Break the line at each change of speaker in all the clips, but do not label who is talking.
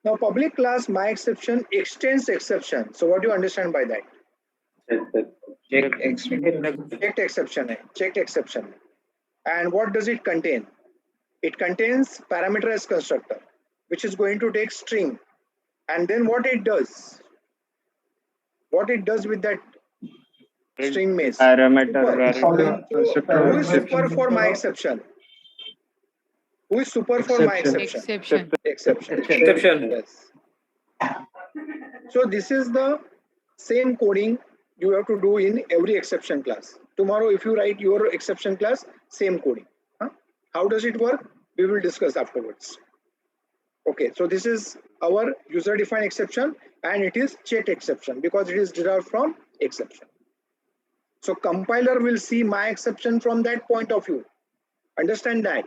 Now public class my exception extends exception. So what do you understand by that? Checked exception. Checked exception. And what does it contain? It contains parameter as constructor, which is going to take string. And then what it does with that string maze?
Parameter.
Who is super for my exception? Who is super for my exception?
Exception.
Yes. So this is the same coding you have to do in every exception class. Tomorrow, if you write your exception class, same coding. Huh? How does it work? We will discuss afterwards. Okay, so this is our user-defined exception, and it is checked exception because it is derived from exception. So compiler will see my exception from that point of view. Understand that.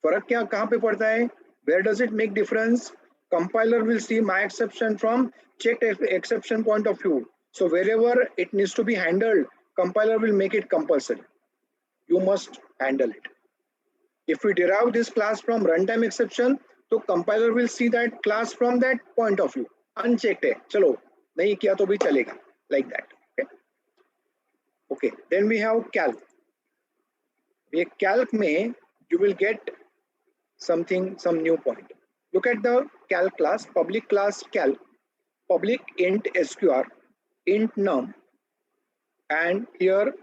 फर्क क्या कहाँ पे पड़ता है? Where does it make difference? Compiler will see my exception from checked exception point of view. So wherever it needs to be handled, compiler will make it compulsory. You must handle it. If we derive this class from runtime exception, तो compiler will see that class from that point of view. Unchecked है, चलो नहीं किया तो भी चलेगा, like that. Okay. Then we have calc. ये calc में you will get some new point. Look at the calc class, public class calc, public int sqr, int num, and here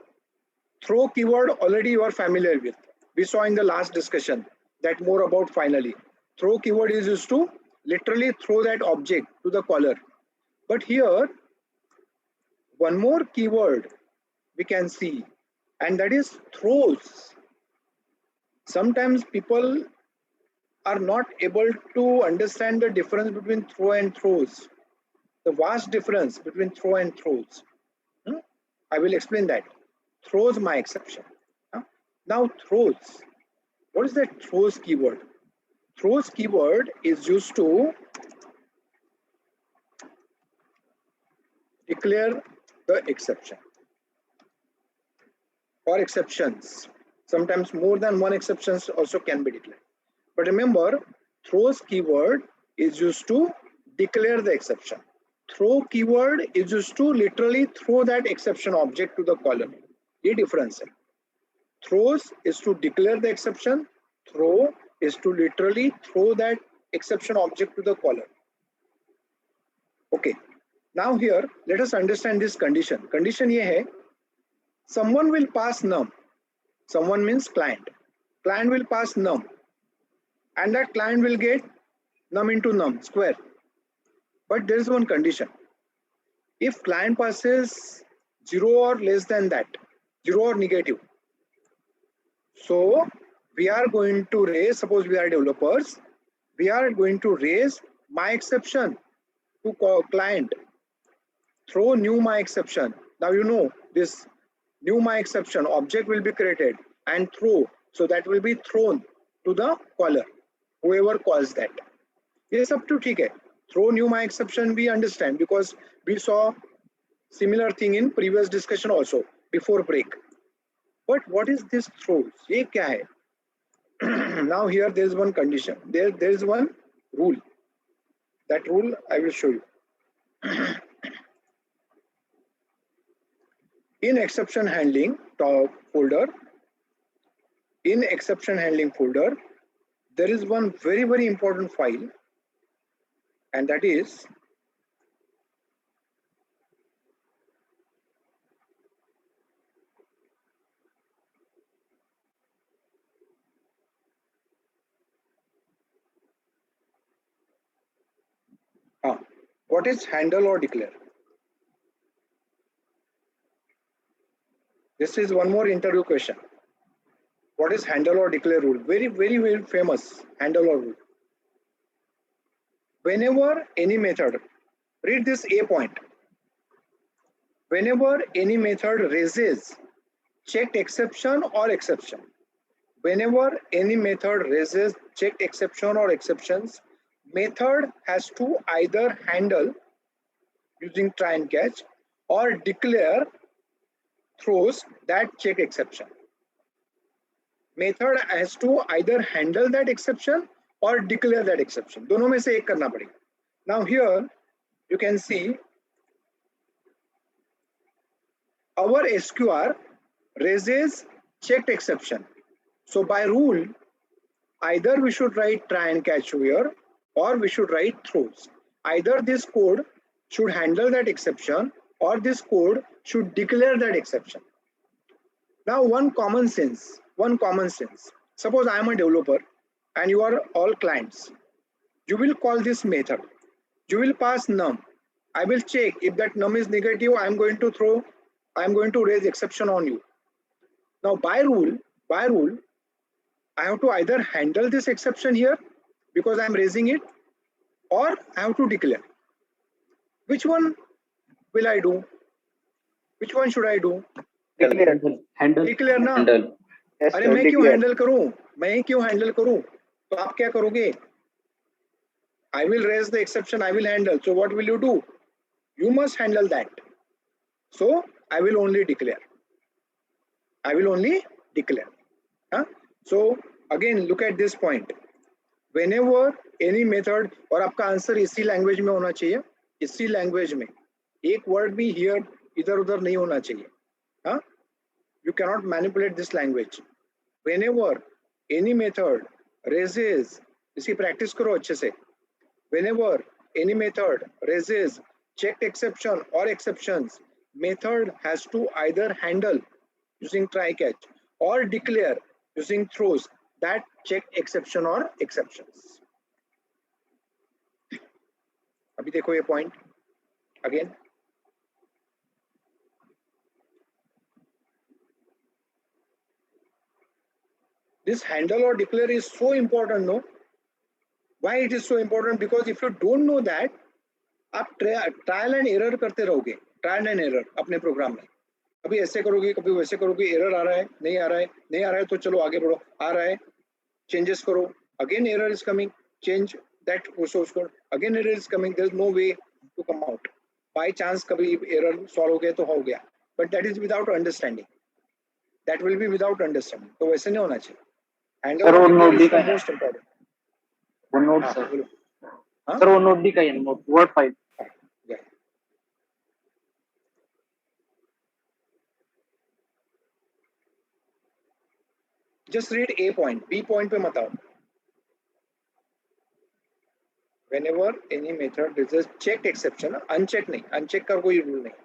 throw keyword already you are familiar with. We saw in the last discussion that more about finally. Throw keyword is used to literally throw that object to the caller. But here one more keyword we can see, and that is throws. Sometimes people are not able to understand the difference between throw and throws, the vast difference between throw and throws. I will explain that. Throws my exception. Now throws, what is that throws keyword? Throws keyword is used to declare the exception or exceptions. Sometimes more than one exceptions also can be declared. But remember, throws keyword is used to declare the exception. Throw keyword is used to literally throw that exception object to the column. ये difference है. Throws is to declare the exception. Throw is to literally throw that exception object to the column. Okay. Now here, let us understand this condition. Condition ये है, someone will pass num. Someone means client. Client will pass num. And that client will get num into num square. But there is one condition. If client passes 0 or less than that, 0 or negative, so we are going to raise, suppose we are developers, we are going to raise my exception to client. Throw new my exception. Now you know this new my exception object will be created and throw. So that will be thrown to the caller, whoever calls that. Yes, up to ठीक है. Throw new my exception we understand because we saw similar thing in previous discussion also before break. But what is this throws? ये क्या है? Now here there is one condition. There is one rule. That rule I will show you. In exception handling folder, in exception handling folder, there is one very, very important file, and that is what is handle or declare? This is one more interview question. What is handle or declare rule? Very, very, very famous handle or rule. Whenever any method, read this A point. Whenever any method raises checked exception or exception, whenever any method raises checked exception or exceptions, method has to either handle using try and catch or declare throws that check exception. Method has to either handle that exception or declare that exception. दोनों में से एक करना पड़ेगा. Now here you can see our SQR raises checked exception. So by rule, either we should write try and catch here or we should write throws. Either this code should handle that exception or this code should declare that exception. Now one common sense. Suppose I am a developer and you are all clients. You will call this method. You will pass num. I will check if that num is negative. I am going to raise exception on you. Now by rule, I have to either handle this exception here because I am raising it, or I have to declare. Which one will I do? Which one should I do?
Handle.
Declare ना.
Handle.
Yes,
अरे
sir,
मैं क्यों
declare.
Handle करूं? मैं क्यों handle करूं? तो आप क्या करोगे? I will raise the exception. I will handle. So what will you do? You must handle that. So I will only declare. Huh? So again, look at this point. Whenever any method, और आपका answer इसी language में होना चाहिए, इसी language में, एक word भी हियर इधर उधर नहीं होना चाहिए. हाँ? You cannot manipulate this language. Whenever any method raises, इसकी प्रैक्टिस करो अच्छे से. Whenever any method raises checked exception or exceptions, method has to either handle using try catch or declare using throws that checked exception or exceptions. अभी देखो ये point again. This handle or declare is so important, no? Why it is so important? Because if you don't know that, आप trial and error करते रहोगे. Trial and error अपने programme में. कभी ऐसे करोगे, कभी वैसे करोगे, एरर आ रहा है, नहीं आ रहा है तो चलो आगे बढ़ो. आ रहा है, चेंजेस करो. Again error is coming, change that source code. Again error is coming, there is no way to come out. By chance कभी एरर सॉल्व हो गया तो हो गया, but that is without understanding. That will be without understanding. तो वैसे नहीं होना चाहिए. हैंडल और declare is the most important.
वो नोट
हाँ,
सर.
बोलो. हाँ?
सर वो नोट भी का note word file.
Yeah. Just read A point, B point पे मत आओ. Whenever any method raises checked exception, uncheck नहीं, uncheck का कोई rule नहीं.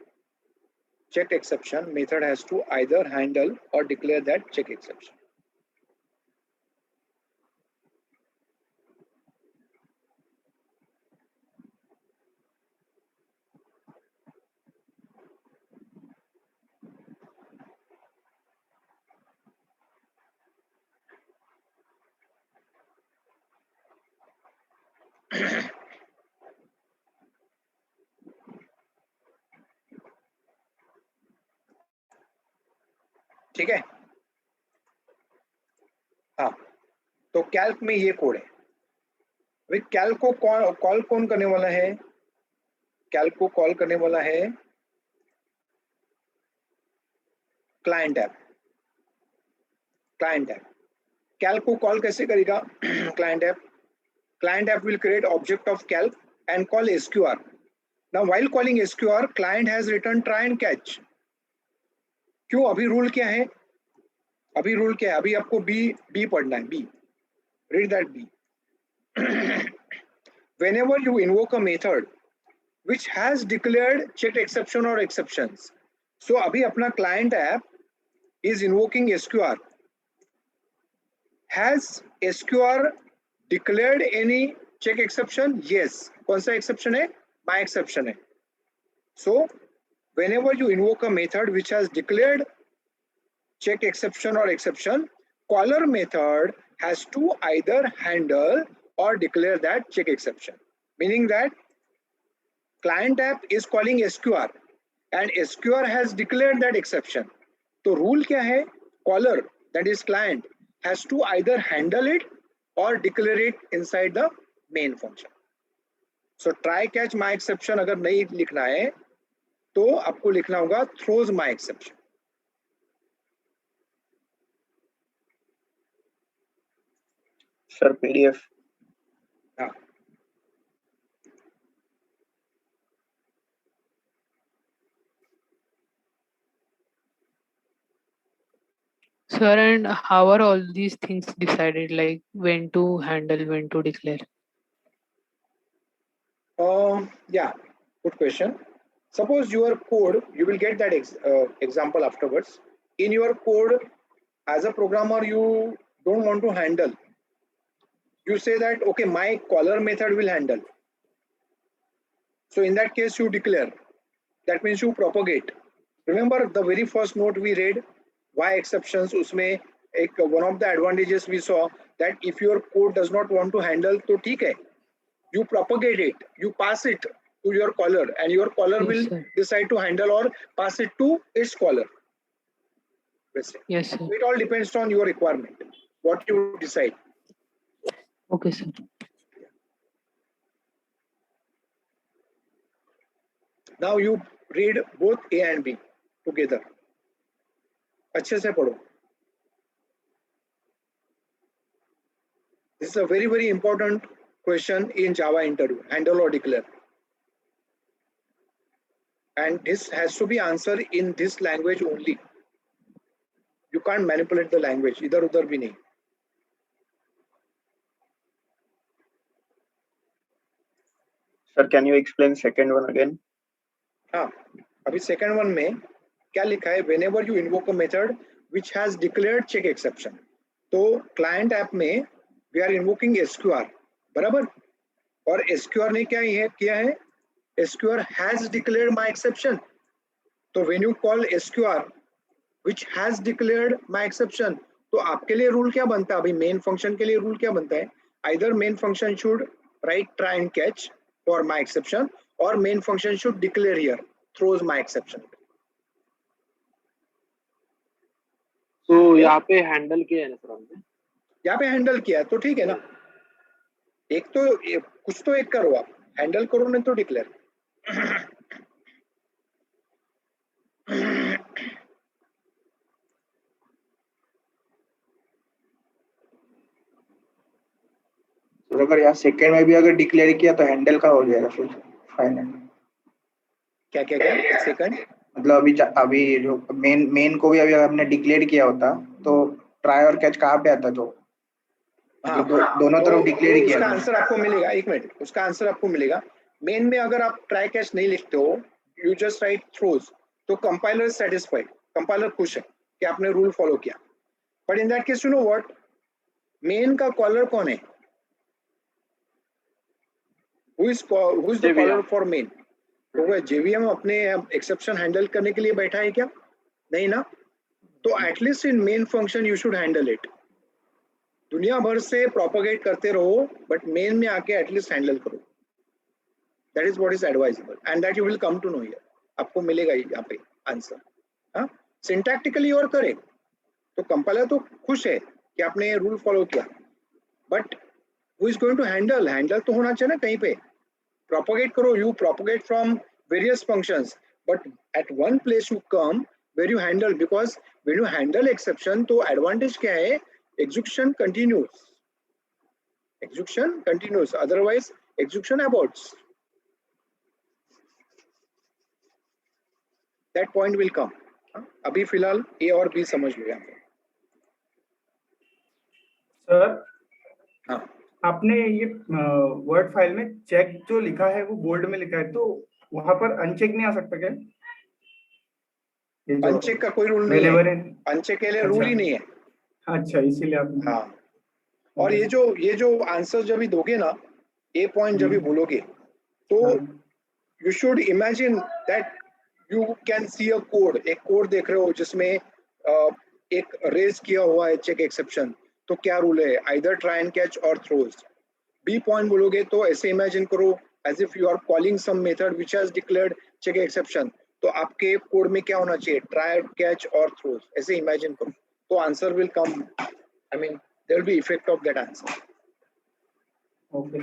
Checked exception, method has to either handle or declare that check exception. ठीक है. हाँ, तो कैल्क में ये कोड है. अभी कैल्क को कॉल कौन करने वाला है? कैल्क को कॉल करने वाला है क्लाइंट ऐप. कैल्क को कॉल कैसे करेगा? Client app will create object of calc and call SQR. Now while calling SQR, client has returned try and catch. क्यों? अभी रूल क्या है? अभी आपको B पढ़ना है. B, read that B. Whenever you invoke a method which has declared checked exception or exceptions, so अभी अपना client app is invoking SQR. Has SQR declared any check exception? Yes. कौन सा exception है? My exception है. So whenever you invoke a method which has declared check exception or exception, caller method has to either handle or declare that check exception. Meaning that client app is calling SQR and SQR has declared that exception. तो rule क्या है? Caller, that is client, has to either handle it or declare it inside the main function. So try catch my exception अगर नहीं लिखना है तो आपको लिखना होगा throws my exception.
Sir, PDF.
हाँ.
Sir, and how are all these things decided, like when to handle, when to declare?
Yeah, good question. Suppose your code, you will get that example afterwards. In your code, as a programmer, you don't want to handle. You say that, okay, my caller method will handle. So in that case, you declare. That means you propagate. Remember the very first note we read, why exceptions? उसमें एक one of the advantages we saw that if your code does not want to handle, तो ठीक है. You propagate it, you pass it to your caller, and your caller
Yes,
will
sir.
decide to handle or pass it to its caller.
Yes, sir.
It all depends on your requirement, what you decide.
Okay, sir.
Now you read both A and B together. अच्छे से पढ़ो. This is a very, very important question in Java interview, handle or declare. And this has to be answered in this language only. You can't manipulate the language, इधर उधर भी नहीं.
Sir, can you explain second one again?
हाँ, अभी second one में क्या लिखा है? Whenever you invoke a method which has declared check exception. तो client app में we are invoking SQR, बराबर? और SQR ने क्या किया है? SQR has declared my exception. तो when you call SQR which has declared my exception, तो आपके लिए रूल क्या बनता है? अभी मेन फंक्शन के लिए रूल क्या बनता है? Either main function should write try and catch for my exception, or main function should declare here throws my exception.
तो यहाँ पे हैंडल किया है ना सर हमने.
यहाँ पे हैंडल किया है तो ठीक है ना. एक तो कुछ तो एक करो आप, हैंडल करो नहीं तो डिक्लेयर.
तो अगर यहाँ सेकंड में भी अगर डिक्लेयर किया तो हैंडल का हो जाएगा फिर फाइनल.
क्या क्या क्या सेकंड?
मतलब अभी जो मेन को भी अभी हमने डिक्लेयर किया होता तो ट्राई और कैच कहाँ पे आता? तो
हाँ,
दोनों तरफ डिक्लेयर किया.
उसका आंसर आपको मिलेगा. एक मिनट, उसका आंसर आपको मिलेगा. मेन में अगर आप ट्राई कैच नहीं लिखते हो, यू जस्ट राइट थ्रोज, तो कंपाइलर सेटिस्फाइड, कंपाइलर खुश है कि आपने रूल फॉलो किया. But in that case you know what, main का कॉलर कौन है? who is the caller for main? तो वह JVM अपने एक्सेप्शन हैंडल करने के लिए बैठा है क्या? नहीं ना. तो at least in main function you should handle it. दुनिया भर से प्रोपोगेट करते रहो, बट मेन में आके एटलीस्ट हैंडल करो. That is what is advisable and that you will come to know here. आपको मिलेगा यहाँ पे आंसर. हाँ, सिंटैक्टिकली और करे तो कंपाइलर तो खुश है कि आपने रूल फॉलो किया, but who is going to handle? Handle तो होना चाहिए ना कहीं पे. Propagate करो, you propagate from various functions, but at one place you come where you handle, because when you handle exception तो advantage क्या है? Execution continues. Execution continues, otherwise execution aborts. That point will come. अभी फिलहाल A और B समझ लो यहाँ पे.
Sir,
हाँ,
आपने ये वर्ड फाइल में चेक जो लिखा है वो बोल्ड में लिखा है, तो वहां पर अनचेक नहीं आ सकता क्या?
अनचेक का कोई रूल नहीं है. अनचेक के लिए रूल ही नहीं है.
अच्छा, इसीलिए आप.
हाँ, और ये जो आंसर जब भी दोगे ना, ए पॉइंट जब भी बोलोगे, तो you should imagine that you can see a code. एक कोड देख रहे हो जिसमें एक रेज किया हुआ है चेक एक्सेप्शन, तो क्या रूल है? आइदर ट्राई एंड कैच और थ्रोज. बी पॉइंट बोलोगे तो ऐसे इमेजिन करो as if you are calling some method which has declared check exception. तो आपके कोड में क्या होना चाहिए? ट्राई, कैच और थ्रोज. ऐसे इमेजिन करो तो answer will come. I mean there will be effect of that answer.
Okay.